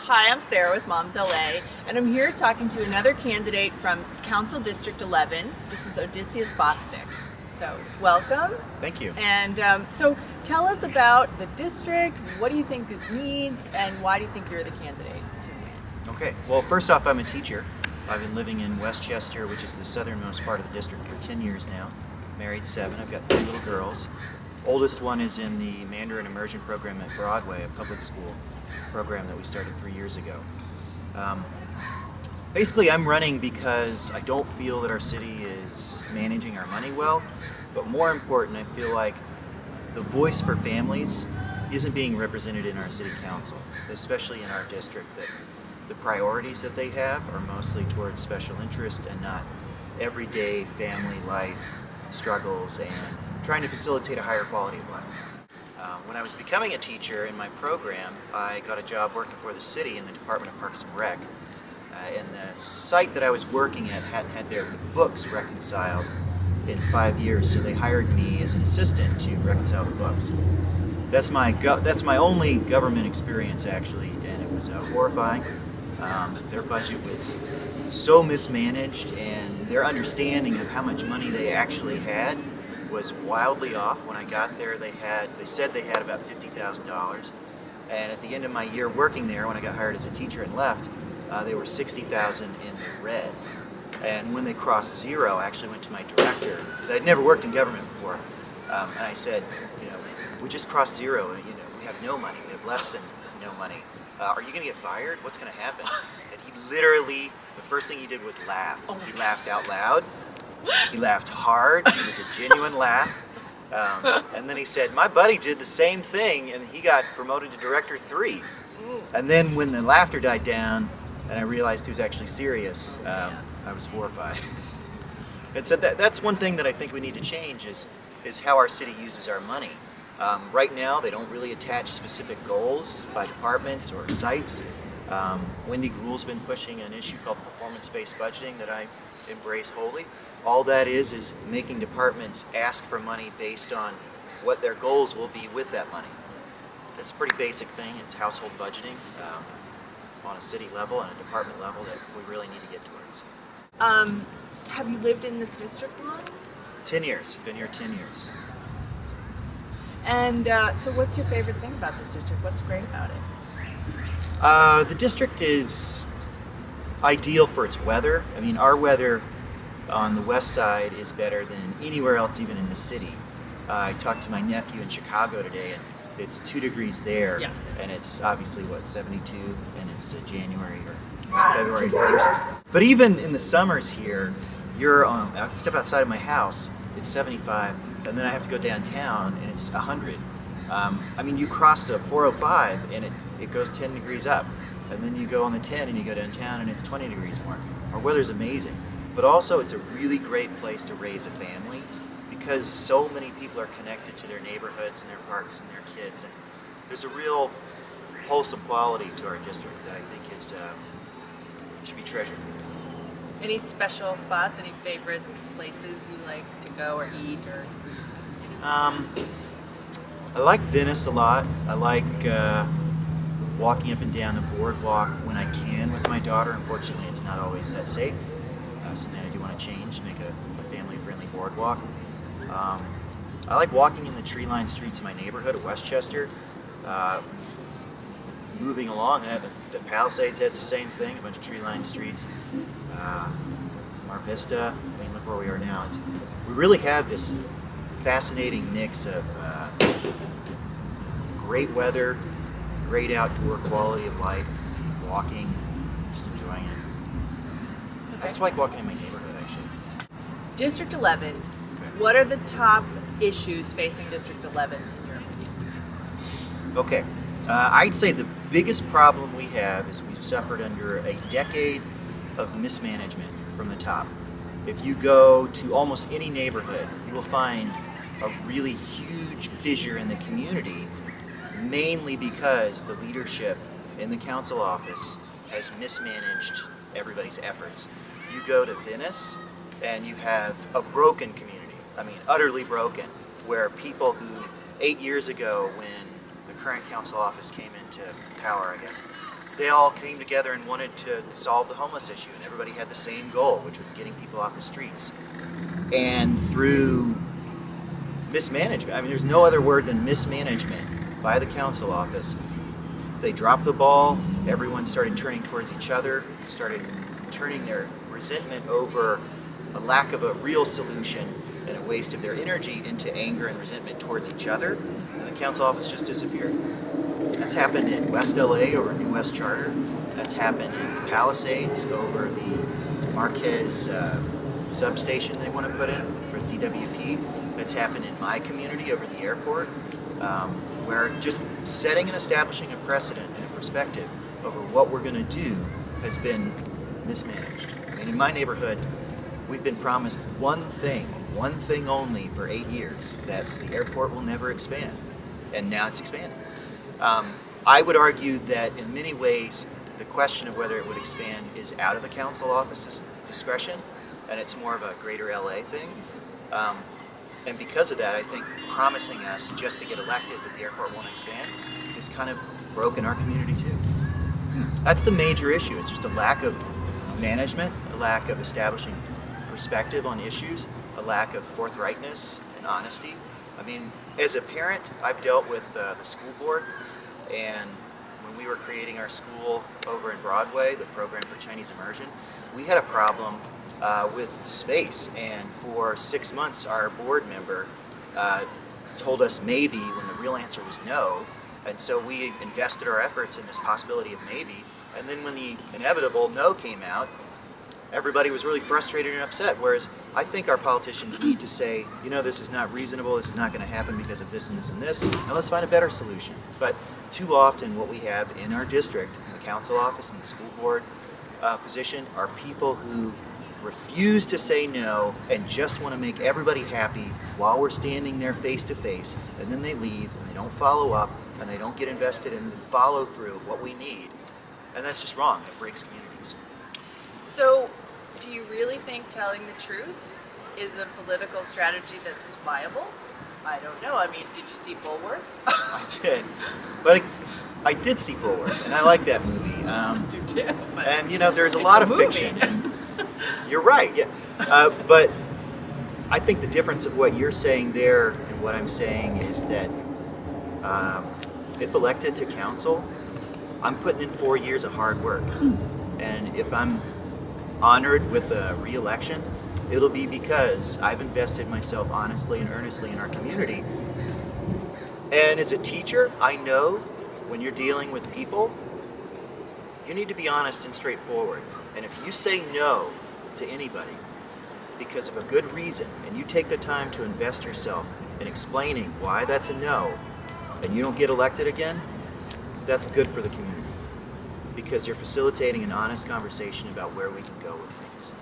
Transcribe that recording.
Hi, I'm Sarah with Moms LA, and I'm here talking to another candidate from Council District 11. This is Odysseus Bostick. So, welcome. Thank you. And so, tell us about the district. What do you think it needs, and why do you think you're the candidate to win? Okay, well, first off, I'm a teacher. I've been living in Westchester, which is the southernmost part of the district, for 10 years now. Married 7. I've got 3 little girls. Oldest one is in the Mandarin Immersion program at Broadway, a public school program that we started 3 years ago. Basically, I'm running because I don't feel that our city is managing our money well, but more important, I feel like the voice for families isn't being represented in our city council, especially in our district, that the priorities that they have are mostly towards special interest and not everyday family life struggles and trying to facilitate a higher quality of life. When I was becoming a teacher in my program, I got a job working for the city in the Department of Parks and Rec. And the site that I was working at hadn't had their books reconciled in 5 years, so they hired me as an assistant to reconcile the books. That's my only government experience, actually, and it was horrifying. Their budget was so mismanaged, and their understanding of how much money they actually had was wildly off. When I got there, they said they had about $50,000, and at the end of my year working there, when I got hired as a teacher and left, they were $60,000 in the red. And when they crossed zero, I actually went to my director, because I'd never worked in government before, and I said, we just crossed zero, we have no money, we have less than no money. Are you going to get fired? What's going to happen? And he literally, the first thing he did was laugh. He laughed out loud. He laughed hard. It was a genuine laugh. And then he said, my buddy did the same thing, and he got promoted to Director 3. And then when the laughter died down, and I realized he was actually serious, I was horrified. And so that's one thing that I think we need to change is how our city uses our money. Right now, they don't really attach specific goals by departments or sites. Wendy Gruhl's been pushing an issue called performance-based budgeting that I embrace wholly. All that is making departments ask for money based on what their goals will be with that money. It's a pretty basic thing. It's household budgeting on a city level and a department level that we really need to get towards. Have you lived in this district long? 10 years. Been here 10 years. And so what's your favorite thing about this district? What's great about it? The district is ideal for its weather. I mean, our weather on the west side is better than anywhere else, even in the city. I talked to my nephew in Chicago today, and it's 2 degrees there, and it's obviously, 72, and it's January or February 1st. But even in the summers here, I step outside of my house, it's 75, and then I have to go downtown, and it's 100. I mean, you cross the 405, and it goes 10 degrees up, and then you go on the 10, and you go downtown, and it's 20 degrees more. Our weather's amazing, but also it's a really great place to raise a family, because so many people are connected to their neighborhoods and their parks and their kids, and there's a real wholesome quality to our district that I think should be treasured. Any special spots, any favorite places you like to go or eat? Or I like Venice a lot. I like walking up and down the boardwalk when I can with my daughter. Unfortunately, it's not always that safe. Something I do want to change, make a family-friendly boardwalk. I like walking in the tree-lined streets of my neighborhood of Westchester. Moving along, the Palisades has the same thing, a bunch of tree-lined streets. Mar Vista, I mean, look where we are now. We really have this fascinating mix of great weather, great outdoor quality of life, walking, just enjoying it. Okay. I just like walking in my neighborhood, actually. District 11, Okay. what are the top issues facing District 11 in your opinion? Okay, I'd say the biggest problem we have is we've suffered under a decade of mismanagement from the top. If you go to almost any neighborhood, you will find a really huge fissure in the community, mainly because the leadership in the council office has mismanaged everybody's efforts. You go to Venice and you have a broken community, I mean utterly broken, where people who 8 years ago when the current council office came into power, I guess, they all came together and wanted to solve the homeless issue, and everybody had the same goal, which was getting people off the streets. And through mismanagement, I mean, there's no other word than mismanagement by the council office, they dropped the ball. Everyone started turning towards each other, started turning their resentment over a lack of a real solution and a waste of their energy into anger and resentment towards each other, and the council office just disappeared. That's happened in West LA over New West Charter. That's happened in the Palisades over the Marquez substation they want to put in for DWP. That's happened in my community over the airport, where just setting and establishing a precedent and a perspective over what we're going to do has been mismanaged. I mean, in my neighborhood, we've been promised one thing only for 8 years. That's the airport will never expand. And now it's expanding. I would argue that in many ways, the question of whether it would expand is out of the council office's discretion, and it's more of a greater LA thing. And because of that, I think promising us just to get elected that the airport won't expand is kind of broken our community too. That's the major issue. It's just a lack of management, a lack of establishing perspective on issues, a lack of forthrightness and honesty. I mean, as a parent, I've dealt with the school board, and when we were creating our school over in Broadway, the program for Chinese immersion, we had a problem with space, and for 6 months our board member told us maybe when the real answer was no, and so we invested our efforts in this possibility of maybe, and then when the inevitable no came out, everybody was really frustrated and upset, whereas I think our politicians need to say, you know, this is not reasonable, this is not going to happen because of this and this and this, and let's find a better solution. But too often what we have in our district, in the council office and the school board position, are people who refuse to say no and just want to make everybody happy while we're standing there face to face, and then they leave and they don't follow up and they don't get invested in the follow through of what we need, and that's just wrong. It breaks communities. So, do you really think telling the truth is a political strategy that is viable? I don't know. I mean, did you see Bulworth? I did, but I did see Bulworth, and I like that movie. Do too. And you know, there's a lot of fiction. And you're right, yeah. But I think the difference of what you're saying there and what I'm saying is that if elected to council, I'm putting in 4 years of hard work, and if I'm honored with a re-election, it'll be because I've invested myself honestly and earnestly in our community. And as a teacher, I know when you're dealing with people, you need to be honest and straightforward. And if you say no to anybody because of a good reason, and you take the time to invest yourself in explaining why that's a no, and you don't get elected again, that's good for the community, because you're facilitating an honest conversation about where we can go with things.